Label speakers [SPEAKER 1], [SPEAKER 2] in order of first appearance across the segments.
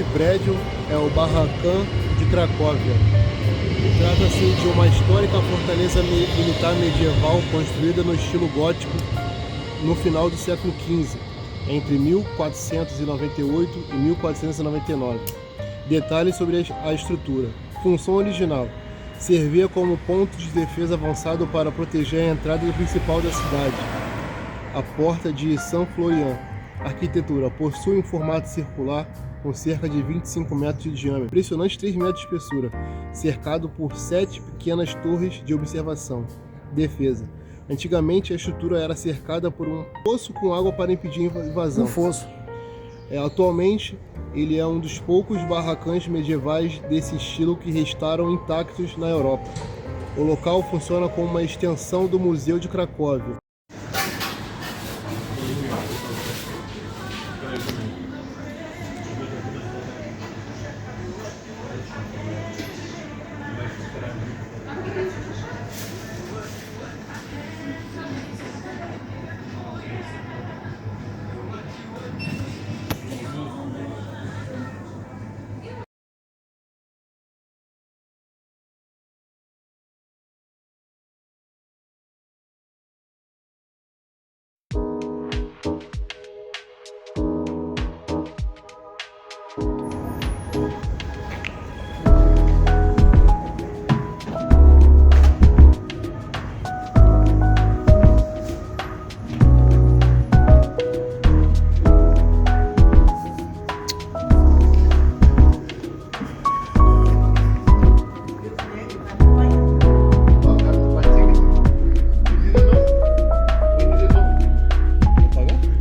[SPEAKER 1] Este prédio é o Barracão de Cracóvia. Trata-se de uma histórica fortaleza militar medieval construída no estilo gótico no final do século XV, entre 1498 e 1499. Detalhes sobre a estrutura. Função original: servia como ponto de defesa avançado para proteger a entrada principal da cidade, a Porta de São Florian. Arquitetura: possui um formato circular com cerca de 25 metros de diâmetro, impressionante 3 metros de espessura, cercado por 7 pequenas torres de observação. Defesa: antigamente a estrutura era cercada por um fosso com água para impedir invasão.
[SPEAKER 2] Um fosso.
[SPEAKER 1] Atualmente, ele é um dos poucos barracões medievais desse estilo que restaram intactos na Europa. O local funciona como uma extensão do Museu de Cracóvia.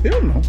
[SPEAKER 2] Eu não.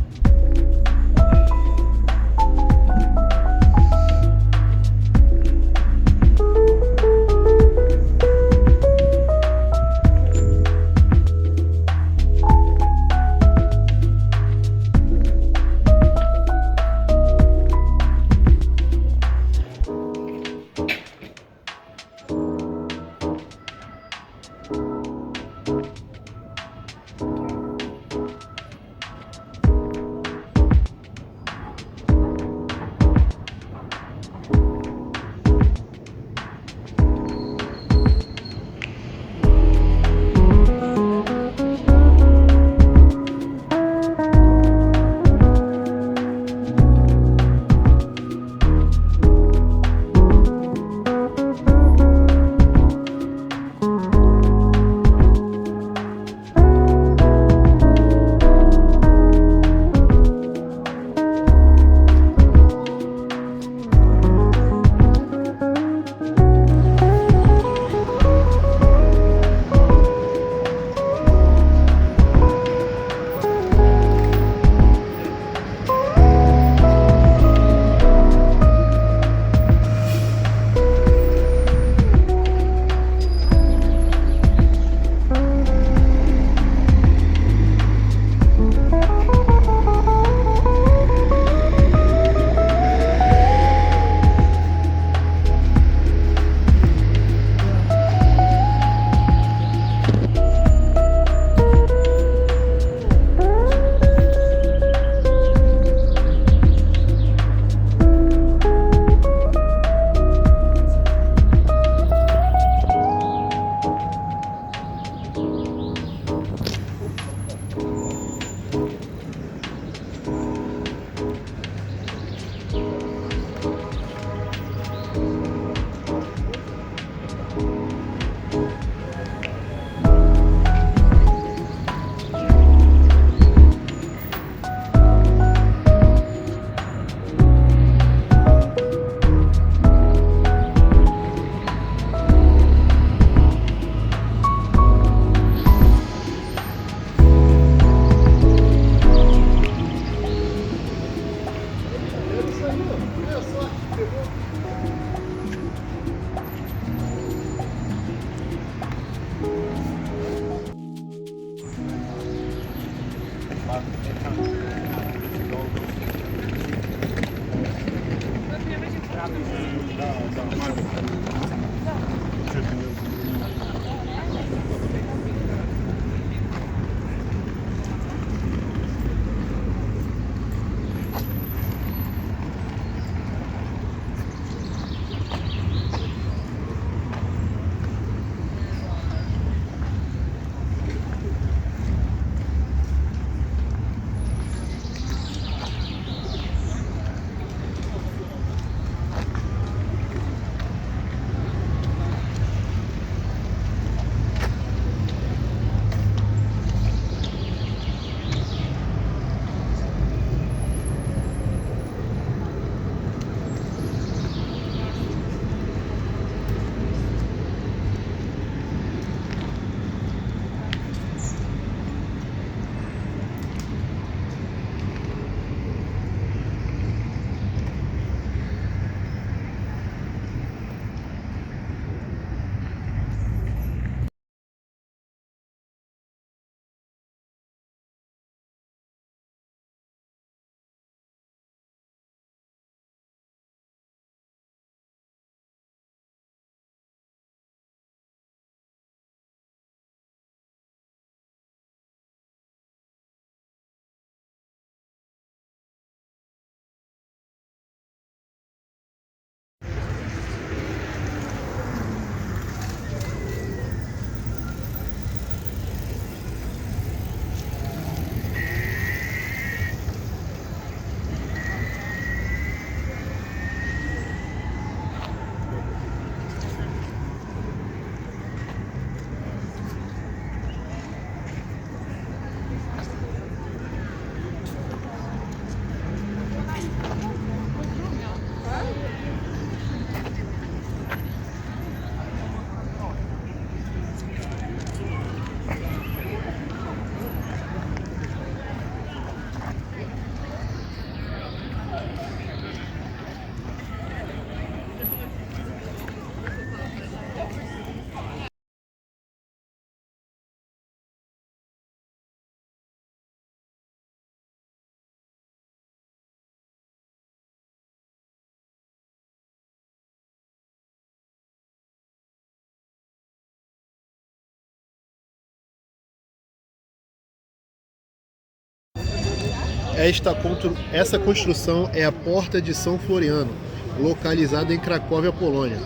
[SPEAKER 1] Essa construção é a Porta de São Floriano, localizada em Cracóvia, Polônia.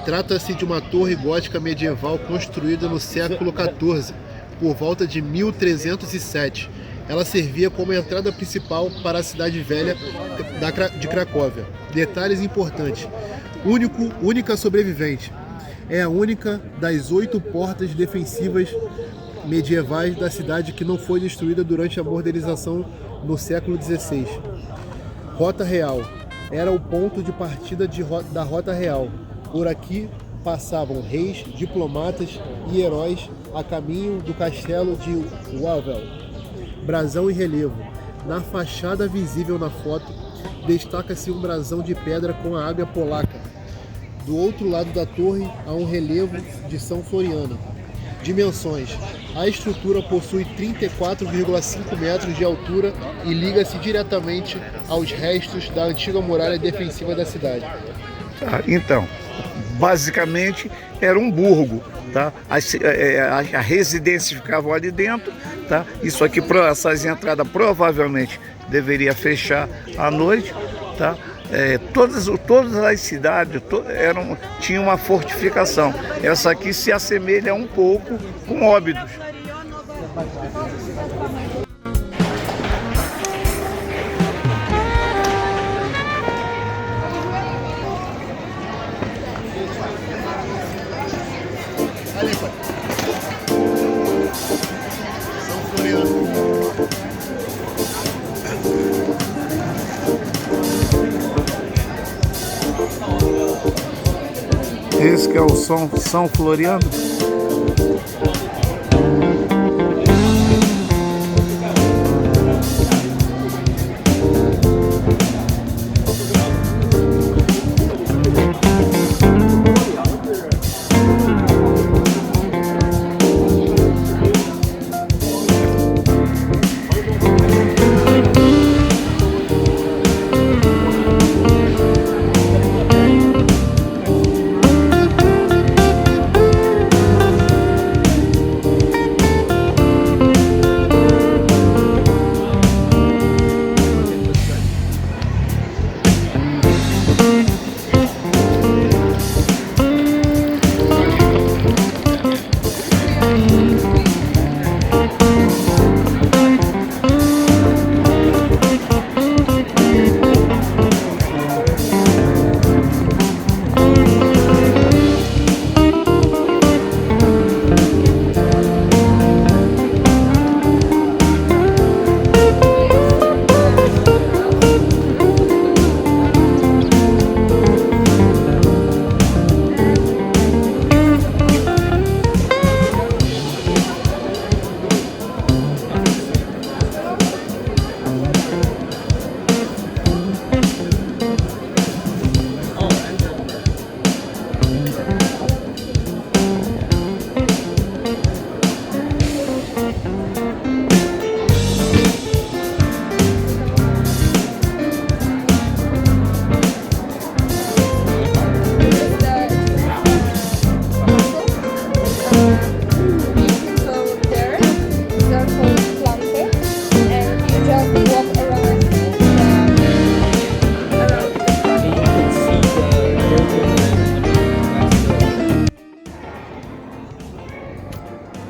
[SPEAKER 1] Trata-se de uma torre gótica medieval construída no século XIV, por volta de 1307. Ela servia como entrada principal para a cidade velha de Cracóvia. Detalhes importantes: única sobrevivente. É a única das 8 portas defensivas medievais da cidade que não foi destruída durante a modernização no século XVI. Rota Real. Era o ponto de partida da Rota Real. Por aqui passavam reis, diplomatas e heróis a caminho do castelo de Wawel. Brasão e relevo. Na fachada visível na foto, destaca-se um brasão de pedra com a águia polaca. Do outro lado da torre há um relevo de São Floriano. Dimensões. A estrutura possui 34,5 metros de altura e liga-se diretamente aos restos da antiga muralha defensiva da cidade.
[SPEAKER 2] Então, basicamente era um burgo, tá? A residência ficava ali dentro, tá? Isso aqui, essas entradas provavelmente deveria fechar à noite, tá? Todas as cidades tinham uma fortificação. Essa aqui se assemelha um pouco com Óbidos. Esse que é o São Floriano.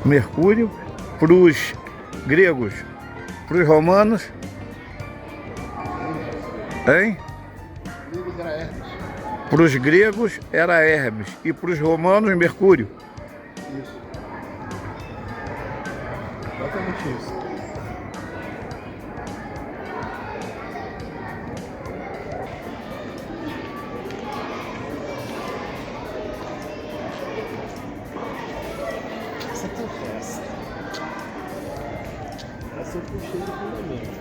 [SPEAKER 2] Mercúrio, para os gregos, para os romanos, hein? Para os gregos era Hermes e para os romanos Mercúrio.
[SPEAKER 1] Isso. Exatamente isso. Essa eu puxei do fundamento.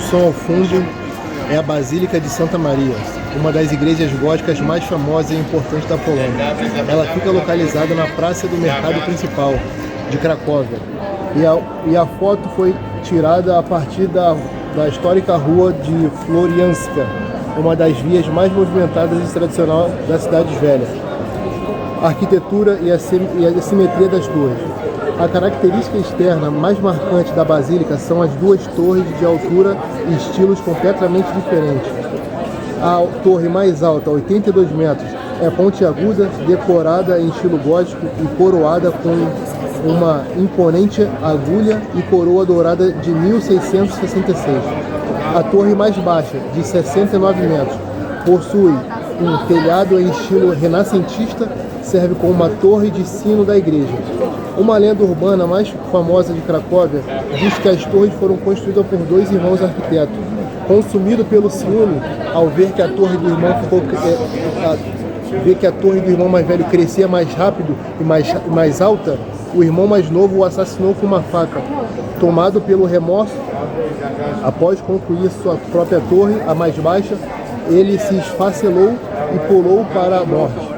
[SPEAKER 1] construção ao fundo é a Basílica de Santa Maria, uma das igrejas góticas mais famosas e importantes da Polônia. Ela fica localizada na praça do mercado principal de Cracóvia. E a foto foi tirada a partir da histórica rua de Florianska, uma das vias mais movimentadas e tradicionais da cidade velha. A arquitetura e a simetria das torres. A característica externa mais marcante da basílica são as duas torres de altura e estilos completamente diferentes. A torre mais alta, 82 metros, é pontiaguda, decorada em estilo gótico e coroada com uma imponente agulha e coroa dourada de 1666. A torre mais baixa, de 69 metros, possui um telhado em estilo renascentista, serve como uma torre de sino da igreja. Uma lenda urbana mais famosa de Cracóvia diz que as torres foram construídas por dois irmãos arquitetos. Consumido pelo ciúme, ao ver que a torre do irmão mais velho crescia mais rápido e mais alta, o irmão mais novo o assassinou com uma faca. Tomado pelo remorso, após concluir sua própria torre, a mais baixa, ele se esfacelou e pulou para a morte.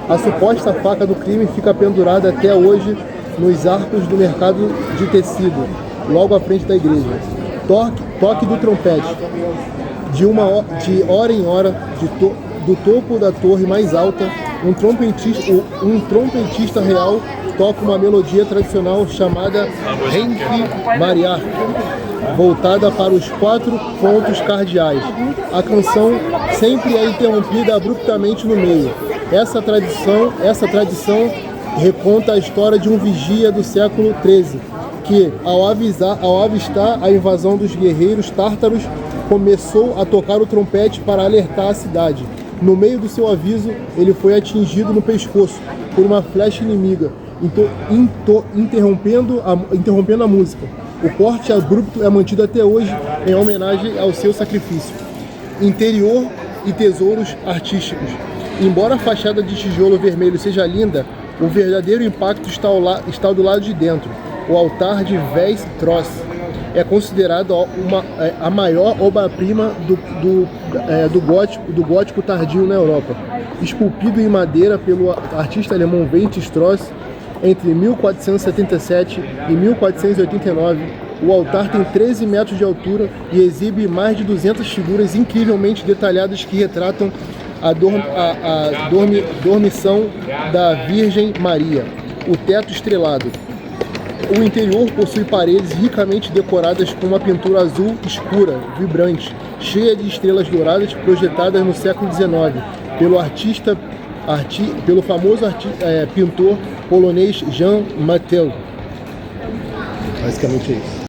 [SPEAKER 1] A suposta faca do crime fica pendurada até hoje nos arcos do mercado de tecido, logo à frente da igreja. Toque do trompete. De hora em hora, do topo da torre mais alta, um trompetista real toca uma melodia tradicional chamada Henry Mariach, voltada para os 4 pontos cardeais. A canção sempre é interrompida abruptamente no meio. Essa tradição reconta a história de um vigia do século XIII, que, ao avistar a invasão dos guerreiros tártaros, começou a tocar o trompete para alertar a cidade. No meio do seu aviso, ele foi atingido no pescoço por uma flecha inimiga, interrompendo a música. O corte abrupto é mantido até hoje em homenagem ao seu sacrifício. Interior e tesouros artísticos. Embora a fachada de tijolo vermelho seja linda, o verdadeiro impacto está do lado de dentro. O altar de Vés Tross é considerado a maior obra-prima do gótico tardio na Europa. Esculpido em madeira pelo artista alemão Vincent Tross entre 1477 e 1489, o altar tem 13 metros de altura e exibe mais de 200 figuras incrivelmente detalhadas que retratam a dormição da Virgem Maria. O teto estrelado. O interior possui paredes ricamente decoradas com uma pintura azul escura, vibrante, cheia de estrelas douradas projetadas no século XIX pelo famoso pintor polonês Jan Matejko. Basicamente é isso.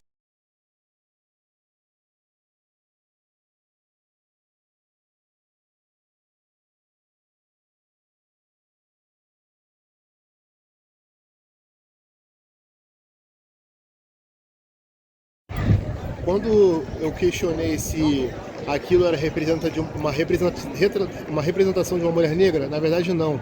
[SPEAKER 1] Quando eu questionei se aquilo era uma representação de uma mulher negra, na verdade não.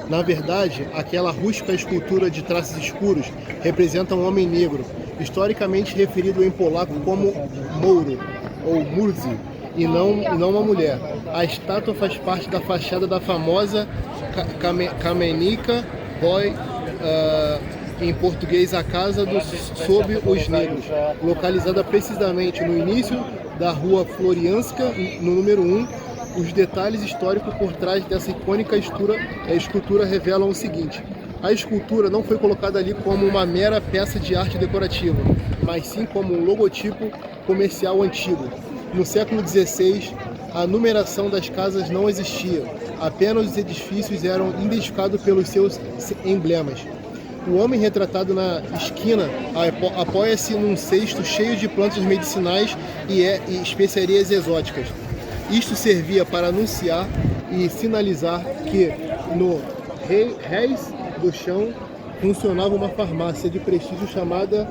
[SPEAKER 1] Na verdade, aquela rústica escultura de traços escuros representa um homem negro, historicamente referido em polaco como Mouro ou Murzi, e não uma mulher. A estátua faz parte da fachada da famosa Kamienica Boy, em português, a Casa sob os Negros, localizada precisamente no início da rua Florianska, no número 1. Os detalhes históricos por trás dessa icônica escultura revelam o seguinte: a escultura não foi colocada ali como uma mera peça de arte decorativa, mas sim como um logotipo comercial antigo. No século XVI, a numeração das casas não existia, apenas os edifícios eram identificados pelos seus emblemas. O homem retratado na esquina apoia-se num cesto cheio de plantas medicinais e especiarias exóticas. Isto servia para anunciar e sinalizar que no rés do chão funcionava uma farmácia de prestígio chamada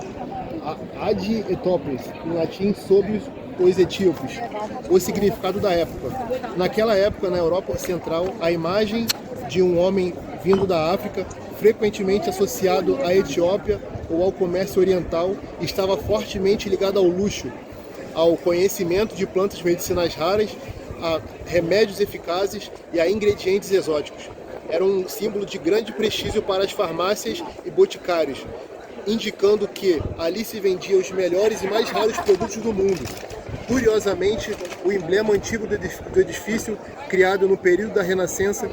[SPEAKER 1] Ad Etópolis, em latim sobre os etíopes, o significado da época. Naquela época, na Europa Central, a imagem de um homem vindo da África, frequentemente associado à Etiópia ou ao comércio oriental, estava fortemente ligada ao luxo. ao conhecimento de plantas medicinais raras, a remédios eficazes e a ingredientes exóticos. Era um símbolo de grande prestígio para as farmácias e boticários, indicando que ali se vendiam os melhores e mais raros produtos do mundo. Curiosamente, o emblema antigo do edifício, criado no período da Renascença,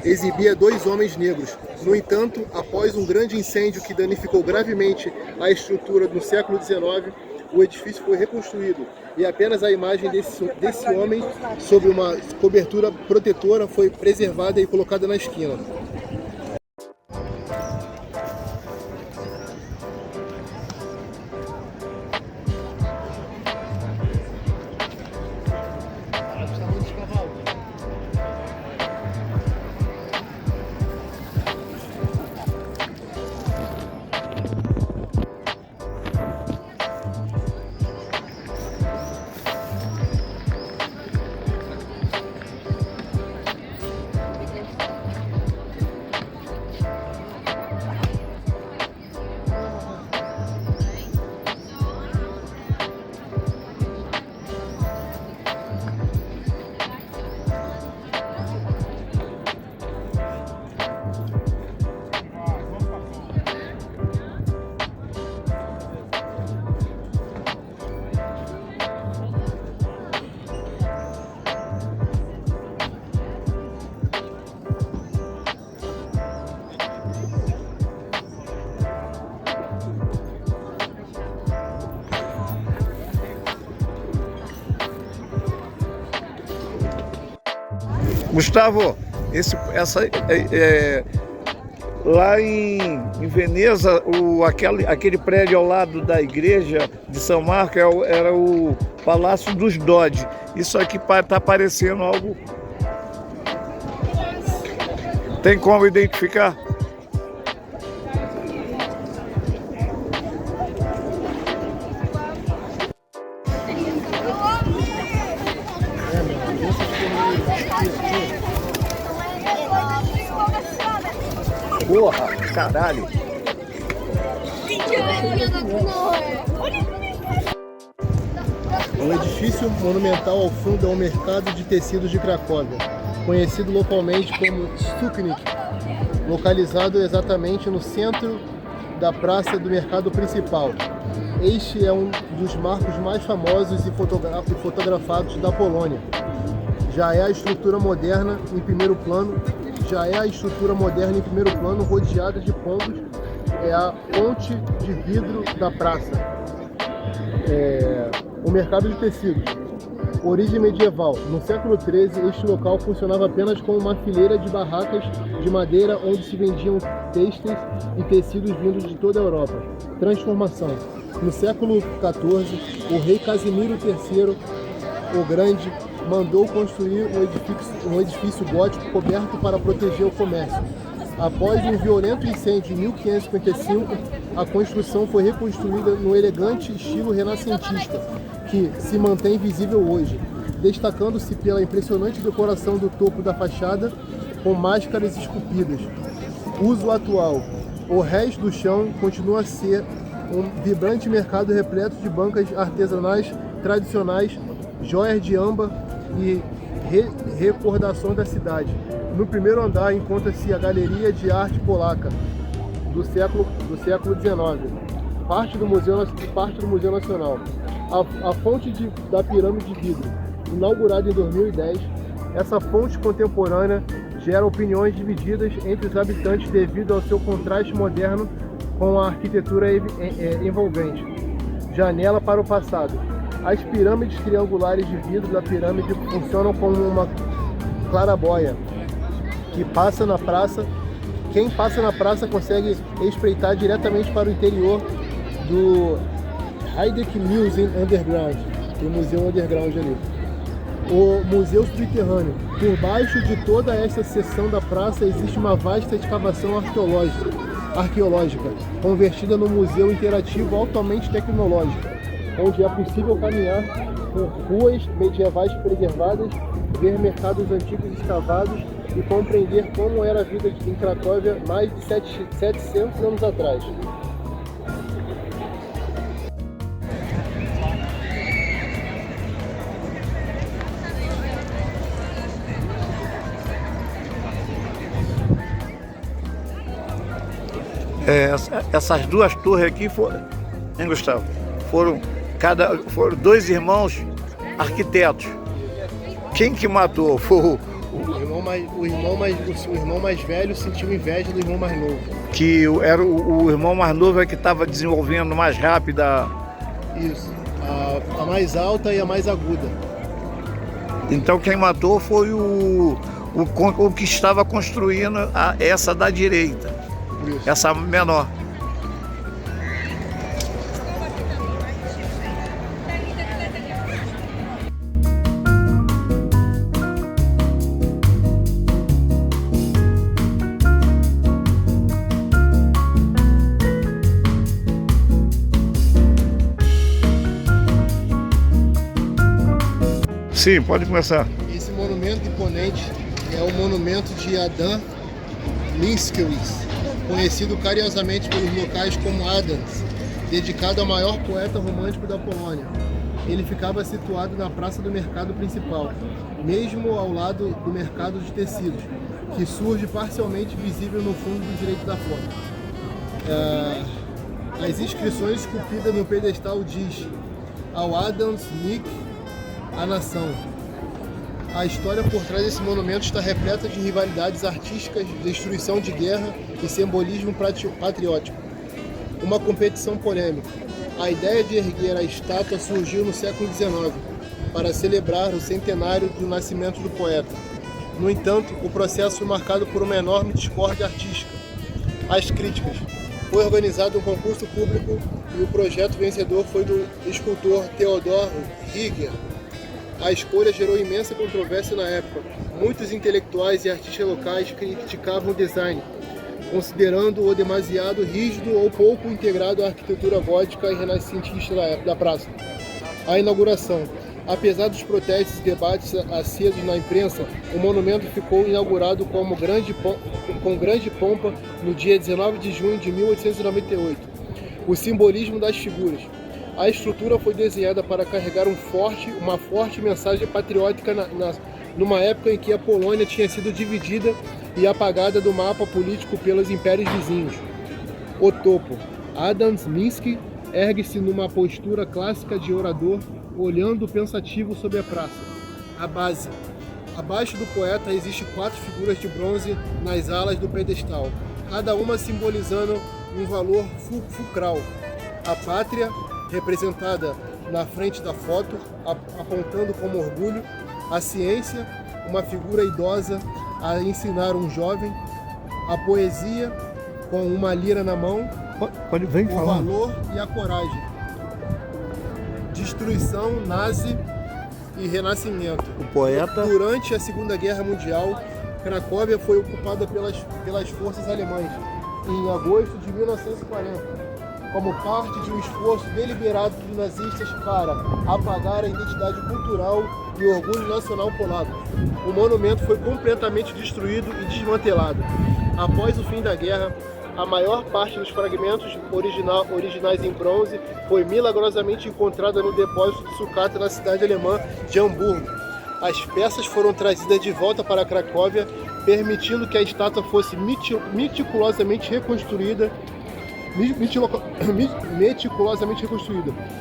[SPEAKER 1] exibia 2 homens negros. No entanto, após um grande incêndio que danificou gravemente a estrutura no século XIX, o edifício foi reconstruído e apenas a imagem desse homem, sob uma cobertura protetora, foi preservada e colocada na esquina.
[SPEAKER 2] Gustavo, lá em Veneza, aquele prédio ao lado da igreja de São Marco era o Palácio dos Dodge. Isso aqui está parecendo algo... Tem como identificar? Porra, caralho.
[SPEAKER 1] Um edifício monumental ao fundo é o mercado de tecidos de Cracóvia, conhecido localmente como Stuknik, localizado exatamente no centro da praça do mercado principal. Este é um dos marcos mais famosos e fotografados da Polônia. Já é a estrutura moderna em primeiro plano, rodeada de pombos, é a ponte de vidro da praça. O mercado de tecidos. Origem medieval. No século XIII, este local funcionava apenas como uma fileira de barracas de madeira onde se vendiam têxteis e tecidos vindos de toda a Europa. Transformação. No século XIV, o rei Casimiro III, o Grande, mandou construir um edifício gótico coberto para proteger o comércio. Após um violento incêndio em 1555, a construção foi reconstruída no elegante estilo renascentista, que se mantém visível hoje, destacando-se pela impressionante decoração do topo da fachada com máscaras esculpidas. Uso atual. O resto do chão continua a ser um vibrante mercado repleto de bancas artesanais tradicionais, joias de âmbar e recordações da cidade. No primeiro andar encontra-se a Galeria de Arte Polaca do século XIX, parte do Museu Nacional. A fonte da pirâmide de vidro, inaugurada em 2010, essa fonte contemporânea gera opiniões divididas entre os habitantes devido ao seu contraste moderno com a arquitetura envolvente. Janela para o passado. As pirâmides triangulares de vidro da pirâmide funcionam como uma claraboia que passa na praça. Quem passa na praça consegue espreitar diretamente para o interior do Heidek Museum Underground, tem museu underground ali. O Museu Subterrâneo. Por baixo de toda essa seção da praça existe uma vasta escavação arqueológica, convertida num museu interativo altamente tecnológico, onde é possível caminhar por ruas medievais preservadas, ver mercados antigos escavados e compreender como era a vida em Cracóvia mais de 700 anos atrás.
[SPEAKER 2] essas duas torres aqui foram, hein, Gustavo? Foram dois irmãos arquitetos. Quem que matou? Foi
[SPEAKER 1] o irmão mais velho sentiu inveja do irmão mais novo.
[SPEAKER 2] Que era o irmão mais novo que estava desenvolvendo mais rápida.
[SPEAKER 1] Isso, a mais alta e a mais aguda.
[SPEAKER 2] Então quem matou foi o que estava construindo essa da direita. Isso. Essa menor. Sim, pode começar.
[SPEAKER 1] Esse monumento imponente é o monumento de Adam Mickiewicz, conhecido carinhosamente pelos locais como Adams, dedicado ao maior poeta romântico da Polônia. Ele ficava situado na Praça do Mercado Principal, mesmo ao lado do mercado de tecidos, que surge parcialmente visível no fundo direito da foto. As inscrições esculpidas no pedestal diz: ao Adam Mickiewicz, a nação. A história por trás desse monumento está repleta de rivalidades artísticas, destruição de guerra e simbolismo patriótico. Uma competição polêmica. A ideia de erguer a estátua surgiu no século XIX, para celebrar o centenário do nascimento do poeta. No entanto, o processo foi marcado por uma enorme discórdia artística. As críticas. Foi organizado um concurso público e o projeto vencedor foi do escultor Theodor Rieger. A escolha gerou imensa controvérsia na época. Muitos intelectuais e artistas locais criticavam o design, considerando-o demasiado rígido ou pouco integrado à arquitetura gótica e renascentista da praça. A inauguração. Apesar dos protestos e debates acesos na imprensa, o monumento ficou inaugurado com grande pompa no dia 19 de junho de 1898. O simbolismo das figuras. A estrutura foi desenhada para carregar uma forte mensagem patriótica numa época em que a Polônia tinha sido dividida e apagada do mapa político pelos impérios vizinhos. O topo. Adam Mickiewicz ergue-se numa postura clássica de orador, olhando pensativo sobre a praça. A base. Abaixo do poeta existem 4 figuras de bronze nas alas do pedestal, cada uma simbolizando um valor fulcral. A pátria, representada na frente da foto, apontando como orgulho; a ciência, uma figura idosa a ensinar um jovem; a poesia, com uma lira na mão; o valor e a coragem; destruição, nazi e renascimento.
[SPEAKER 2] O poeta.
[SPEAKER 1] Durante a Segunda Guerra Mundial, Cracóvia foi ocupada pelas forças alemãs em agosto de 1940. Como parte de um esforço deliberado dos nazistas para apagar a identidade cultural e o orgulho nacional polaco. O monumento foi completamente destruído e desmantelado. Após o fim da guerra, a maior parte dos fragmentos originais em bronze foi milagrosamente encontrada no depósito de sucata na cidade alemã de Hamburgo. As peças foram trazidas de volta para Cracóvia, permitindo que a estátua fosse meticulosamente reconstruída.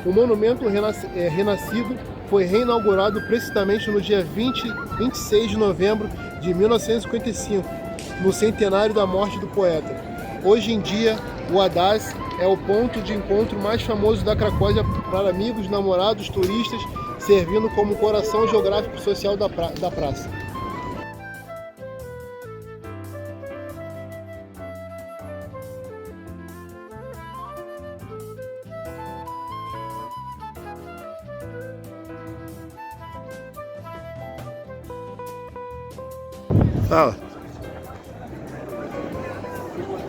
[SPEAKER 1] O monumento renascido foi reinaugurado precisamente no dia 26 de novembro de 1955, no centenário da morte do poeta. Hoje em dia, o Adas é o ponto de encontro mais famoso da Cracóvia para amigos, namorados, turistas, servindo como coração geográfico e social da praça.
[SPEAKER 2] Fala.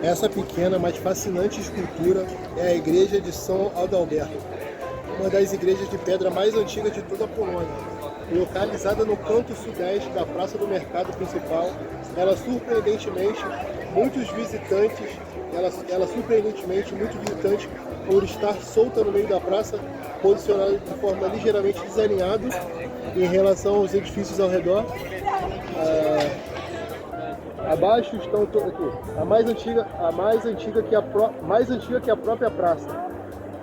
[SPEAKER 1] Essa pequena, mas fascinante escultura é a Igreja de São Adalberto, uma das igrejas de pedra mais antigas de toda a Polônia. Localizada no canto sudeste da Praça do Mercado Principal, ela surpreendentemente muitos visitantes por estar solta no meio da praça, posicionada de forma ligeiramente desalinhada em relação aos edifícios ao redor. Abaixo estão aqui, mais antiga que a própria praça.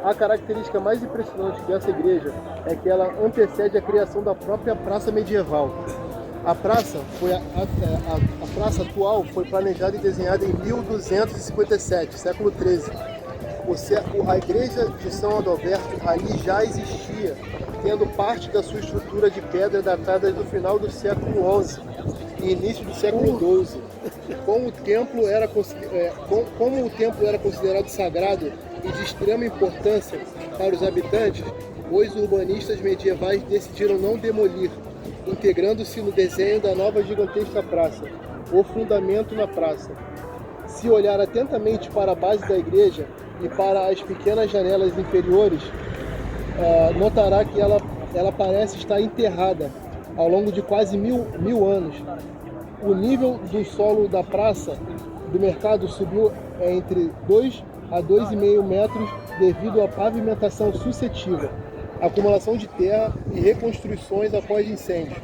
[SPEAKER 1] A característica mais impressionante dessa igreja é que ela antecede a criação da própria praça medieval. A praça atual foi planejada e desenhada em 1257, século XIII. A igreja de São Adalberto ali já existia, tendo parte da sua estrutura de pedra datada do final do século XI e início do século XII. Como o templo era considerado sagrado e de extrema importância para os habitantes, os urbanistas medievais decidiram não demolir, integrando-se no desenho da nova gigantesca praça, o fundamento na praça. Se olhar atentamente para a base da igreja e para as pequenas janelas inferiores, notará que ela parece estar enterrada ao longo de quase mil anos. O nível do solo da praça do mercado subiu entre 2 a 2,5 metros devido à pavimentação sucessiva, acumulação de terra e reconstruções após incêndios.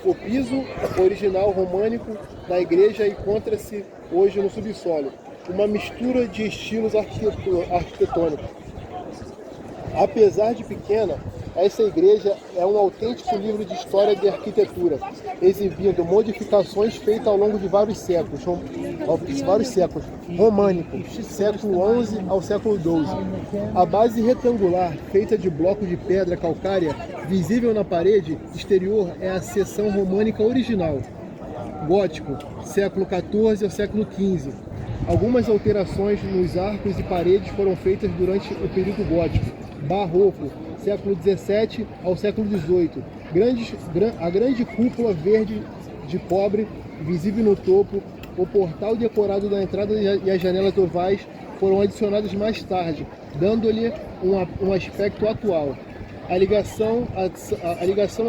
[SPEAKER 1] O piso original românico da igreja encontra-se hoje no subsolo, uma mistura de estilos arquitetônicos. Apesar de pequena, essa igreja é um autêntico livro de história de arquitetura, exibindo modificações feitas ao longo de vários séculos, românico, século XI ao século XII. A base retangular, feita de blocos de pedra calcária, visível na parede exterior, é a seção românica original. Gótico, século XIV ao século XV. Algumas alterações nos arcos e paredes foram feitas durante o período gótico. Barroco, século XVII ao século XVIII. A grande cúpula verde de cobre, visível no topo, o portal decorado da entrada e as janelas ovais foram adicionadas mais tarde, dando-lhe um aspecto atual. A ligação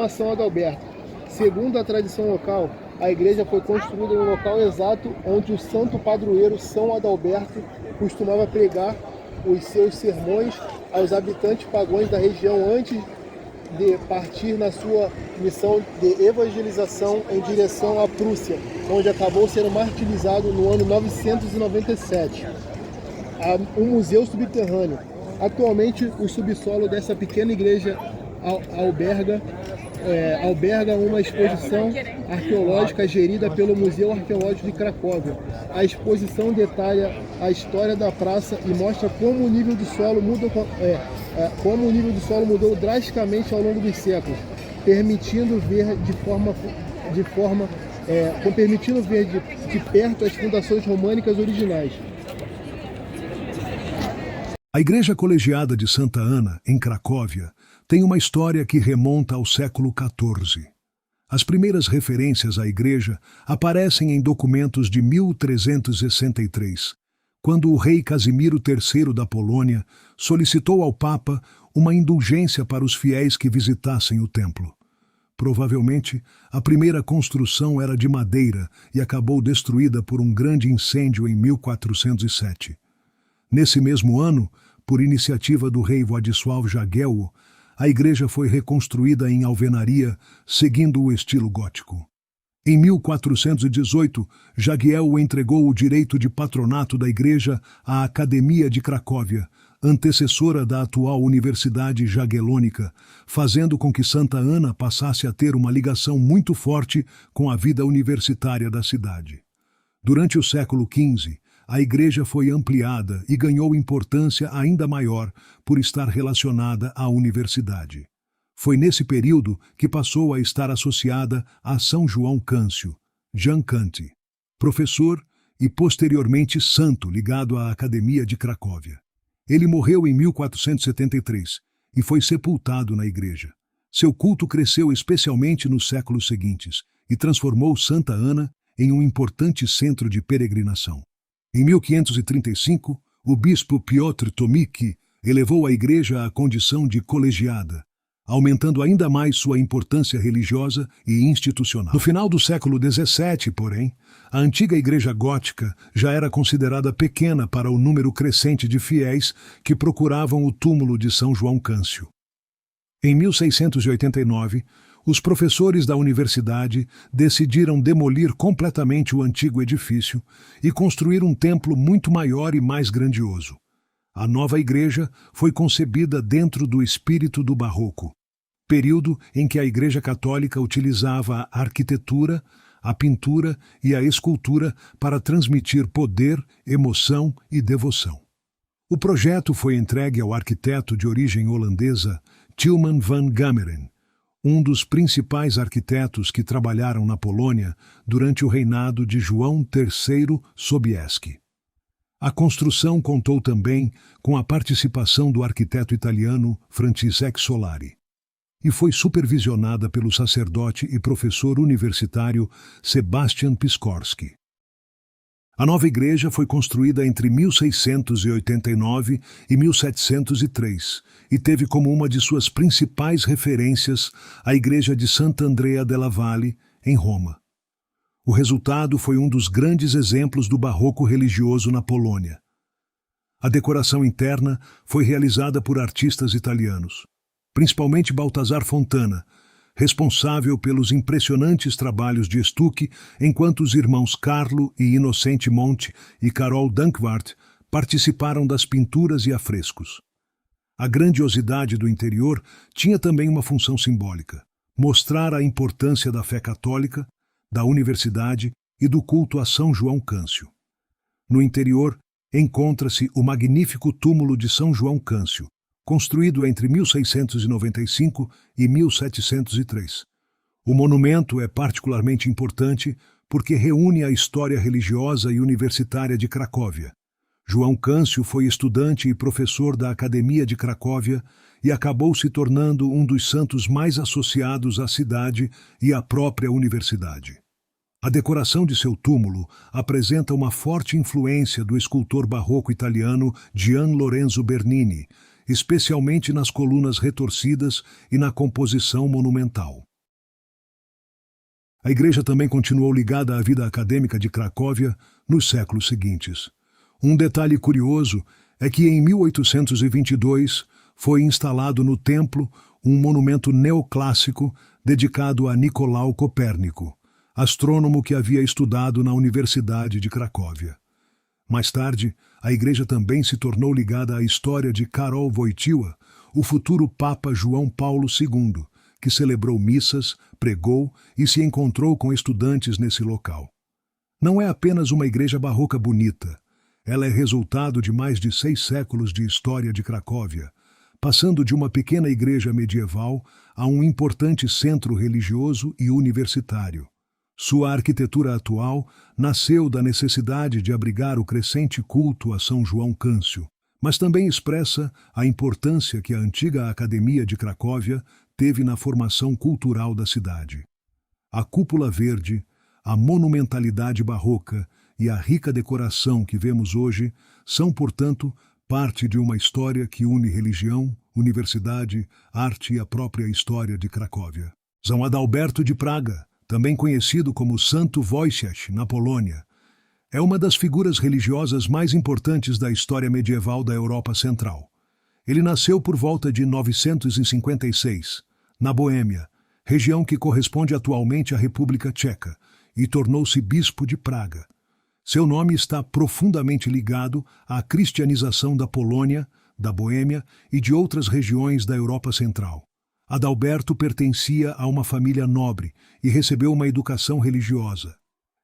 [SPEAKER 1] a São Adalberto. Segundo a tradição local, a igreja foi construída no local exato onde o santo padroeiro São Adalberto costumava pregar os seus sermões aos habitantes pagãos da região antes de partir na sua missão de evangelização em direção à Prússia, onde acabou sendo martirizado no ano 997. Um museu subterrâneo. Atualmente, o subsolo dessa pequena igreja alberga uma exposição arqueológica gerida pelo Museu Arqueológico de Cracóvia. A exposição detalha a história da praça e mostra como o nível do solo mudou drasticamente ao longo dos séculos, permitindo ver de perto as fundações românicas originais.
[SPEAKER 3] A Igreja Colegiada de Santa Ana, em Cracóvia, tem uma história que remonta ao século XIV. As primeiras referências à igreja aparecem em documentos de 1363, quando o rei Casimiro III da Polônia solicitou ao Papa uma indulgência para os fiéis que visitassem o templo. Provavelmente, a primeira construção era de madeira e acabou destruída por um grande incêndio em 1407. Nesse mesmo ano, por iniciativa do rei Władysław Jagiełło, a igreja foi reconstruída em alvenaria, seguindo o estilo gótico. Em 1418, Jagiełło entregou o direito de patronato da igreja à Academia de Cracóvia, antecessora da atual Universidade Jagiellônica, fazendo com que Santa Ana passasse a ter uma ligação muito forte com a vida universitária da cidade. Durante o século XV, a igreja foi ampliada e ganhou importância ainda maior por estar relacionada à universidade. Foi nesse período que passou a estar associada a São João Câncio, Jan Canty, professor e posteriormente santo ligado à Academia de Cracóvia. Ele morreu em 1473 e foi sepultado na igreja. Seu culto cresceu especialmente nos séculos seguintes e transformou Santa Ana em um importante centro de peregrinação. Em 1535, o bispo Piotr Tomicki elevou a igreja à condição de colegiada, aumentando ainda mais sua importância religiosa e institucional. No final do século XVII, porém, a antiga igreja gótica já era considerada pequena para o número crescente de fiéis que procuravam o túmulo de São João Câncio. Em 1689, os professores da universidade decidiram demolir completamente o antigo edifício e construir um templo muito maior e mais grandioso. A nova igreja foi concebida dentro do espírito do Barroco, período em que a Igreja Católica utilizava a arquitetura, a pintura e a escultura para transmitir poder, emoção e devoção. O projeto foi entregue ao arquiteto de origem holandesa Tilman van Gameren, um dos principais arquitetos que trabalharam na Polônia durante o reinado de João III Sobieski. A construção contou também com a participação do arquiteto italiano Francesco Solari e foi supervisionada pelo sacerdote e professor universitário Sebastian Piskorski. A nova igreja foi construída entre 1689 e 1703 e teve como uma de suas principais referências a igreja de Sant'Andrea della Valle, em Roma. O resultado foi um dos grandes exemplos do barroco religioso na Polônia. A decoração interna foi realizada por artistas italianos, principalmente Baltazar Fontana, responsável pelos impressionantes trabalhos de estuque, enquanto os irmãos Carlo e Inocente Monte e Carol Dankwart participaram das pinturas e afrescos. A grandiosidade do interior tinha também uma função simbólica: mostrar a importância da fé católica, da universidade e do culto a São João Câncio. No interior, encontra-se o magnífico túmulo de São João Câncio, construído entre 1695 e 1703. O monumento é particularmente importante porque reúne a história religiosa e universitária de Cracóvia. João Câncio foi estudante e professor da Academia de Cracóvia e acabou se tornando um dos santos mais associados à cidade e à própria universidade. A decoração de seu túmulo apresenta uma forte influência do escultor barroco italiano Gian Lorenzo Bernini, especialmente nas colunas retorcidas e na composição monumental. A igreja também continuou ligada à vida acadêmica de Cracóvia nos séculos seguintes. Um detalhe curioso é que em 1822 foi instalado no templo um monumento neoclássico dedicado a Nicolau Copérnico, astrônomo que havia estudado na Universidade de Cracóvia. Mais tarde, a igreja também se tornou ligada à história de Karol Wojtyła, o futuro Papa João Paulo II, que celebrou missas, pregou e se encontrou com estudantes nesse local. Não é apenas uma igreja barroca bonita, ela é resultado de mais de 6 séculos de história de Cracóvia, passando de uma pequena igreja medieval a um importante centro religioso e universitário. Sua arquitetura atual nasceu da necessidade de abrigar o crescente culto a São João Câncio, mas também expressa a importância que a antiga Academia de Cracóvia teve na formação cultural da cidade. A cúpula verde, a monumentalidade barroca e a rica decoração que vemos hoje são, portanto, parte de uma história que une religião, universidade, arte e a própria história de Cracóvia. São Adalberto de Praga, também conhecido como Santo Wojciech, na Polônia, é uma das figuras religiosas mais importantes da história medieval da Europa Central. Ele nasceu por volta de 956, na Boêmia, região que corresponde atualmente à República Tcheca, e tornou-se bispo de Praga. Seu nome está profundamente ligado à cristianização da Polônia, da Boêmia e de outras regiões da Europa Central. Adalberto pertencia a uma família nobre e recebeu uma educação religiosa.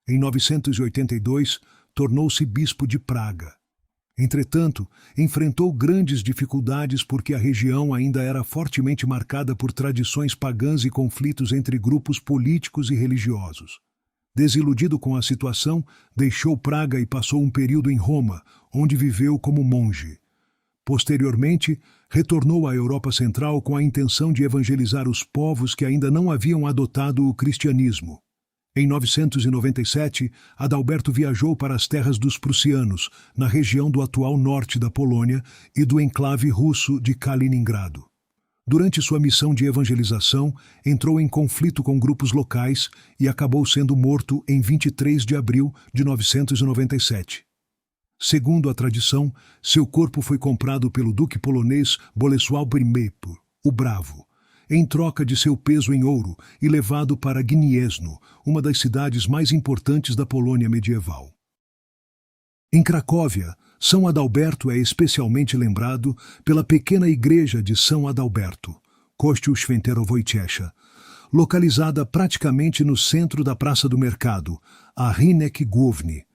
[SPEAKER 3] Em 982, tornou-se bispo de Praga. Entretanto, enfrentou grandes dificuldades porque a região ainda era fortemente marcada por tradições pagãs e conflitos entre grupos políticos e religiosos. Desiludido com a situação, deixou Praga e passou um período em Roma, onde viveu como monge. Posteriormente, retornou à Europa Central com a intenção de evangelizar os povos que ainda não haviam adotado o cristianismo. Em 997, Adalberto viajou para as terras dos prussianos, na região do atual norte da Polônia e do enclave russo de Kaliningrado. Durante sua missão de evangelização, entrou em conflito com grupos locais e acabou sendo morto em 23 de abril de 997. Segundo a tradição, seu corpo foi comprado pelo duque polonês Bolesław I, o Bravo, em troca de seu peso em ouro e levado para Gniezno, uma das cidades mais importantes da Polônia medieval. Em Cracóvia, São Adalberto é especialmente lembrado pela pequena igreja de São Adalberto, Kościół Świętego Wojciecha, localizada praticamente no centro da Praça do Mercado, a Rynek Główny.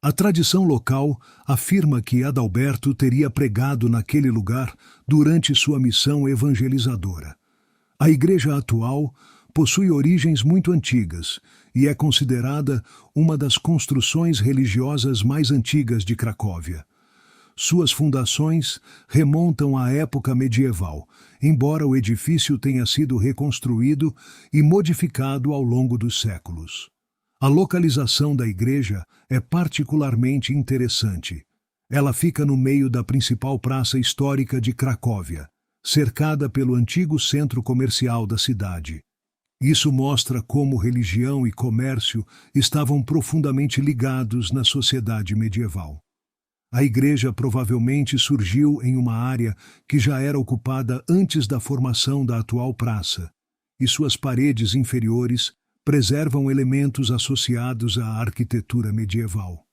[SPEAKER 3] A tradição local afirma que Adalberto teria pregado naquele lugar durante sua missão evangelizadora. A igreja atual possui origens muito antigas e é considerada uma das construções religiosas mais antigas de Cracóvia. Suas fundações remontam à época medieval, embora o edifício tenha sido reconstruído e modificado ao longo dos séculos. A localização da igreja é particularmente interessante. Ela fica no meio da principal praça histórica de Cracóvia, cercada pelo antigo centro comercial da cidade. Isso mostra como religião e comércio estavam profundamente ligados na sociedade medieval. A igreja provavelmente surgiu em uma área que já era ocupada antes da formação da atual praça, e suas paredes inferiores preservam elementos associados à arquitetura medieval.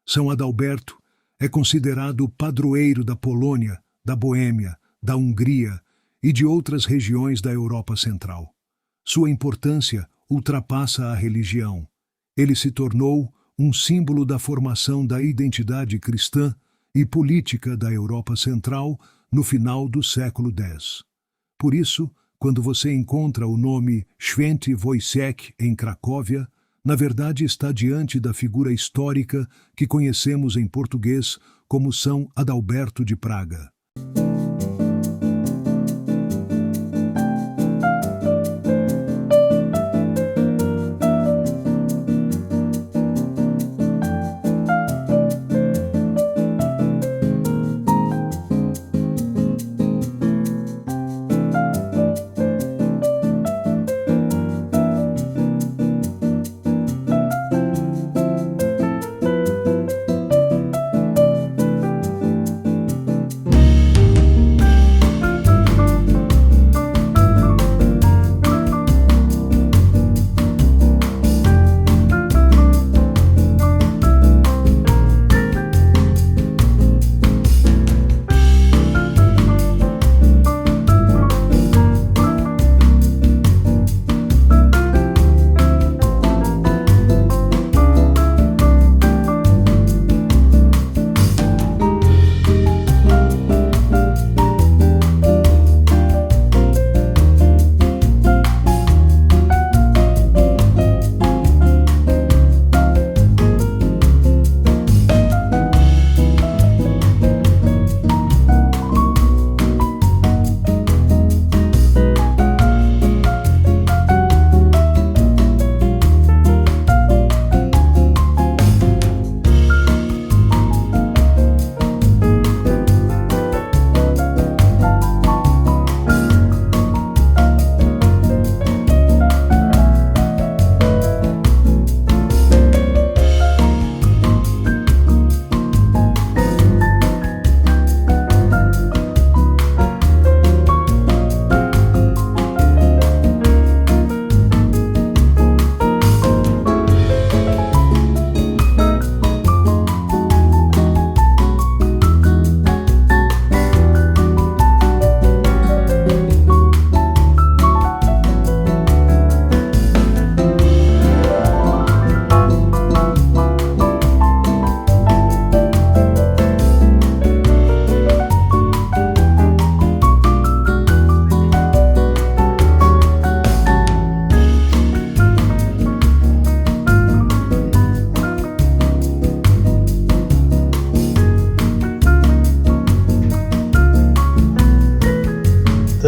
[SPEAKER 3] São Adalberto é considerado o padroeiro da Polônia, da Boêmia, da Hungria e de outras regiões da Europa Central. Sua importância ultrapassa a religião. Ele se tornou um símbolo da formação da identidade cristã e política da Europa Central no final do século X. Por isso, quando você encontra o nome Święty Wojciech em Cracóvia, na verdade está diante da figura histórica que conhecemos em português como São Adalberto de Praga.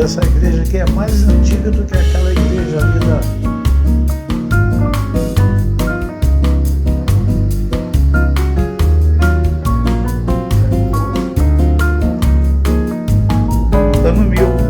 [SPEAKER 2] Essa igreja aqui é mais antiga do que aquela igreja ali da... Ano 1000.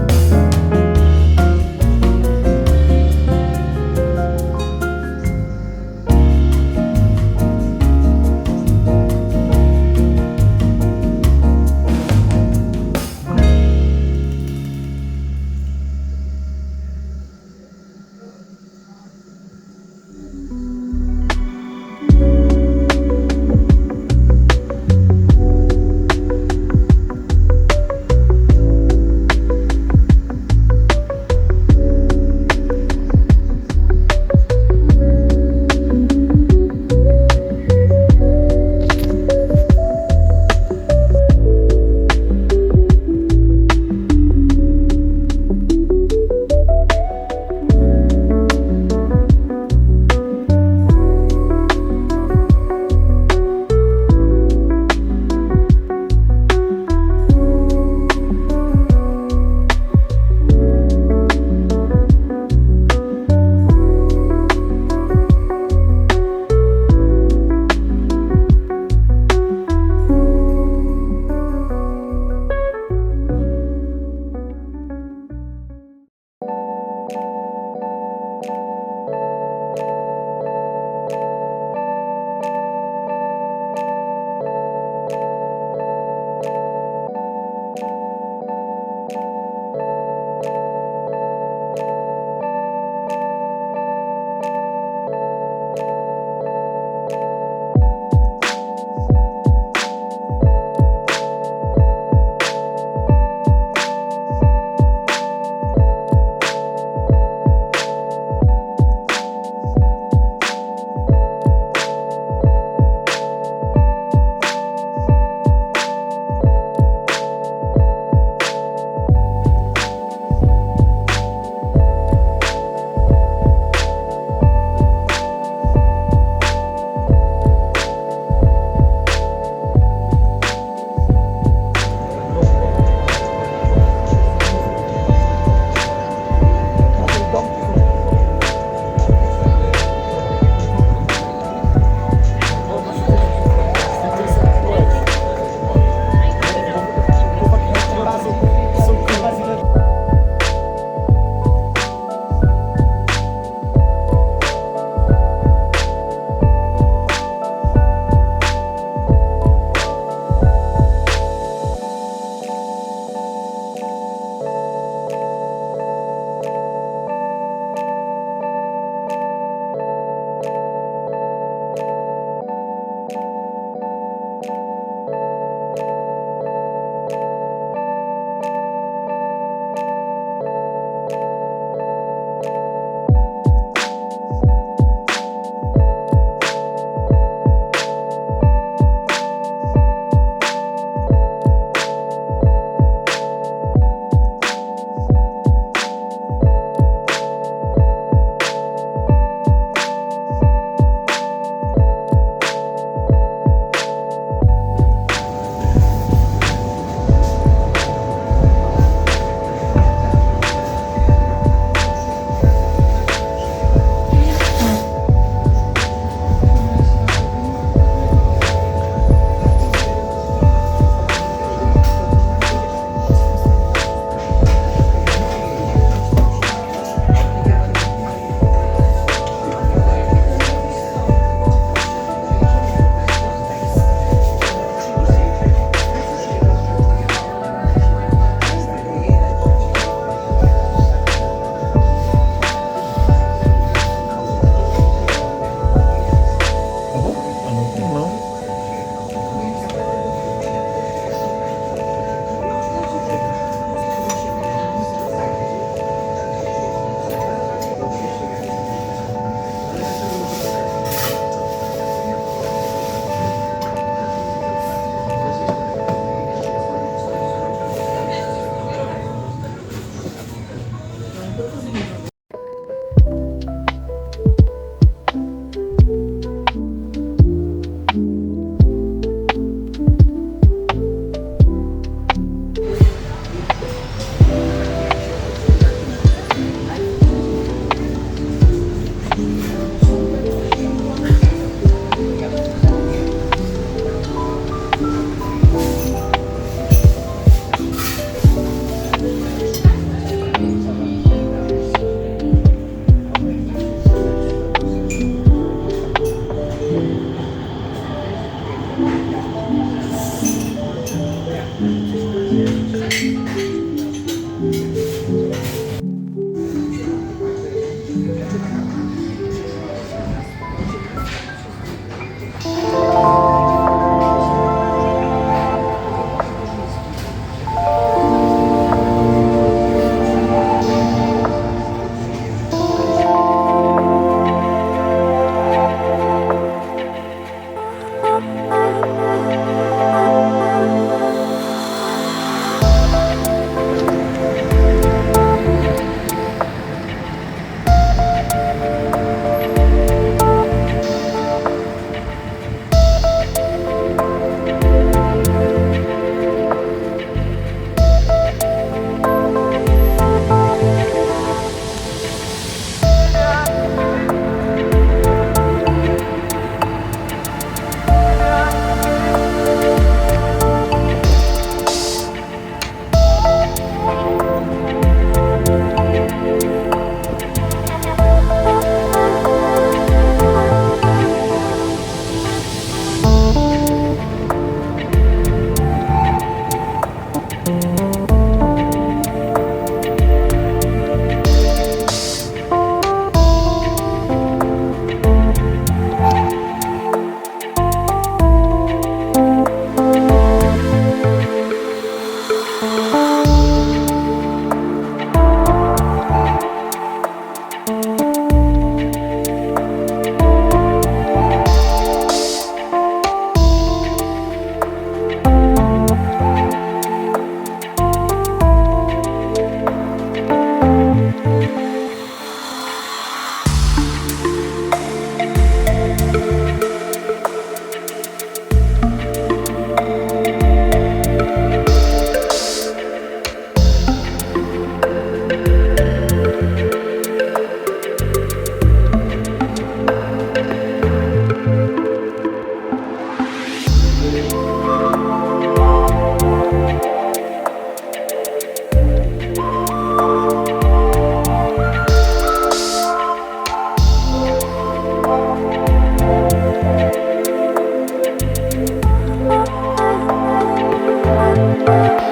[SPEAKER 3] Música